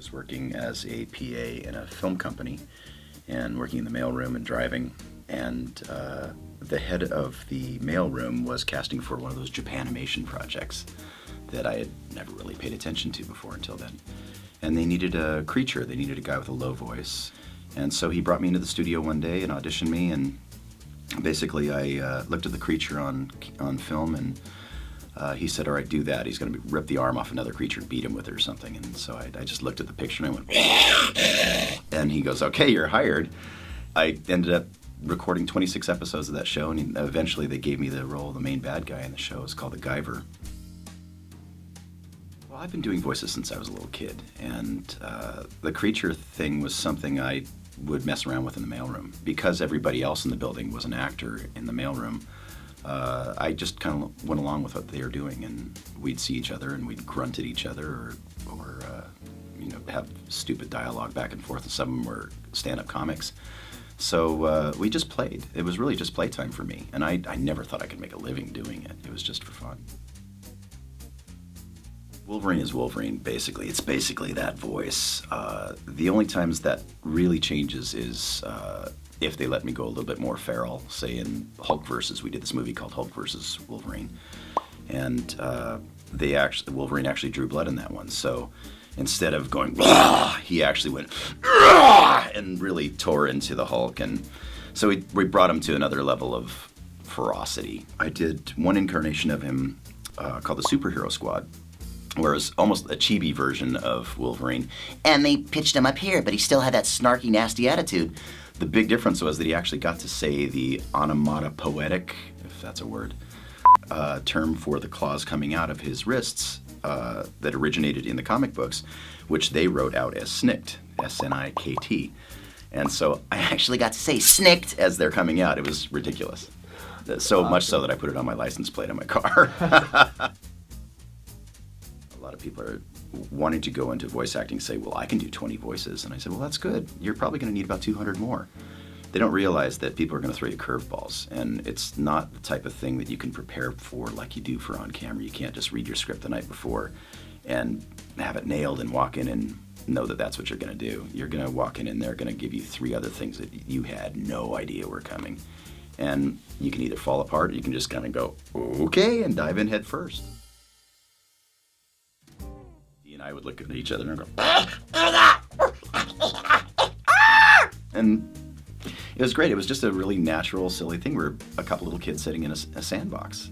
was working as a PA in a film company and working in the mailroom and driving. And the head of the mailroom was casting for one of those Japanimation projects that I had never really paid attention to before until then. And they needed a creature. They needed a guy with a low voice. And so he brought me into the studio one day and auditioned me. And basically I looked at the creature on film, and he said, all right, do that. He's going to rip the arm off another creature and beat him with it or something. And so I just looked at the picture and I went, and he goes, okay, you're hired. I ended up recording 26 episodes of that show, and eventually they gave me the role of the main bad guy in the show. It's called The Guyver. Well, I've been doing voices since I was a little kid, and the creature thing was something I would mess around with in the mailroom. Because everybody else in the building was an actor in the mailroom, I just kind of went along with what they were doing, and we'd see each other and we'd grunt at each other or have stupid dialogue back and forth, and some of them were stand-up comics. So we just played. It was really just playtime for me, and I never thought I could make a living doing it. It was just for fun. Wolverine is Wolverine, basically. It's basically that voice. The only times that really changes is if they let me go a little bit more feral. Say in Hulk versus, we did this movie called Hulk versus Wolverine, and Wolverine actually drew blood in that one. So instead of going, "Blah," he actually went, "Blah," and really tore into the Hulk. And so we brought him to another level of ferocity. I did one incarnation of him called the Superhero Squad, where it was almost a chibi version of Wolverine. And they pitched him up here, but he still had that snarky, nasty attitude. The big difference was that he actually got to say the onomatopoetic, if that's a word, term for the claws coming out of his wrists that originated in the comic books, which they wrote out as snikt, S-N-I-K-T. And so I actually got to say snikt as they're coming out. It was ridiculous. So much so that I put it on my license plate on my car. A lot of people are wanting to go into voice acting and say, well, I can do 20 voices. And I said, well, that's good. You're probably going to need about 200 more. They don't realize that people are going to throw you curveballs, and it's not the type of thing that you can prepare for like you do for on camera. You can't just read your script the night before and have it nailed and walk in and know that that's what you're going to do. You're going to walk in and they're going to give you 3 other things that you had no idea were coming. And you can either fall apart or you can just kind of go, okay, and dive in head first. He and I would look at each other and go, and it was great. It was just a really natural, silly thing. We were a couple little kids sitting in a sandbox.